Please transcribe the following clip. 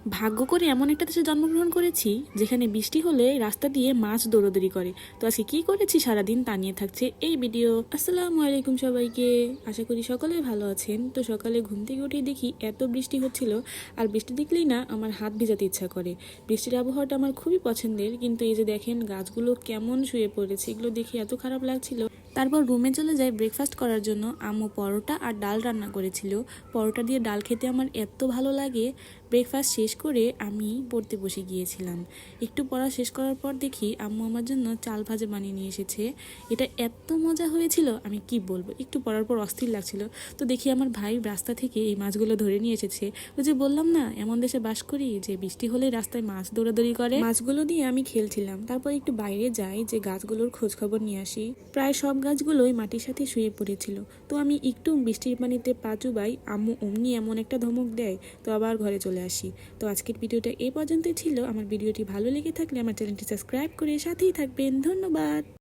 ভাগ্য করে এমন একটা দেশে জন্মগ্রহণ করেছি যেখানে বৃষ্টি হলে রাস্তা দিয়ে মাছ দৌড়াদৌড়ি করে। তো আজকে কি করেছি সারাদিন তা নিয়ে থাকছে এই ভিডিও। আসসালামু আলাইকুম সবাইকে, আশা করি সকলে ভালো আছেন। তো সকালে ঘুম থেকে উঠে দেখি এত বৃষ্টি হচ্ছিল, আর বৃষ্টি দেখলেই না আমার হাত ভিজাতে ইচ্ছা করে। বৃষ্টির আবহাওয়াটা আমার খুবই পছন্দের, কিন্তু এই যে দেখেন গাছগুলো কেমন শুয়ে পড়েছে, এগুলো দেখে এত খারাপ লাগছিল। তারপর রুমে চলে যাই ব্রেকফাস্ট করার জন্য। আম্মু পরোটা আর ডাল রান্না করেছিল। পরোটা দিয়ে ডাল খেতে আমার এত ভালো লাগে। ব্রেকফাস্ট শেষ করে আমি পড়তে বসে গিয়েছিলাম। একটু পড়া শেষ করার পর দেখি আম্মু আমার জন্য চাল ভাজা বানিয়ে নিয়ে এসেছে। এটা এত মজা হয়েছিল আমি কি বলবো, একটু পড়ার পর অস্থির লাগছিল। তো দেখি আমার ভাই রাস্তা থেকে এই মাছগুলো ধরে নিয়ে এসেছে। ওই যে বললাম না এমন দেশে বাস করি যে বৃষ্টি হলে রাস্তায় মাছ দৌড়াদৌড়ি করে। মাছগুলো দিয়ে আমি খেলছিলাম। তারপর একটু বাইরে যাই যে গাছগুলোর খোঁজ খবর নিয়ে আসি। প্রায় সব গাছগুলোই মাটির সাথে শুয়ে পড়েছিল। তো আমি একটু বৃষ্টির পানিতে পা চুবাই, আম্মু অমনি এমন একটা ধমক দেয়, তো আবার ঘরে চলে আসি। তো আজকের ভিডিওটা এই পর্যন্তই ছিল। আমার ভিডিওটি ভালো লেগে থাকলে আমার চ্যানেলটি সাবস্ক্রাইব করে সাথেই থাকবেন। ধন্যবাদ।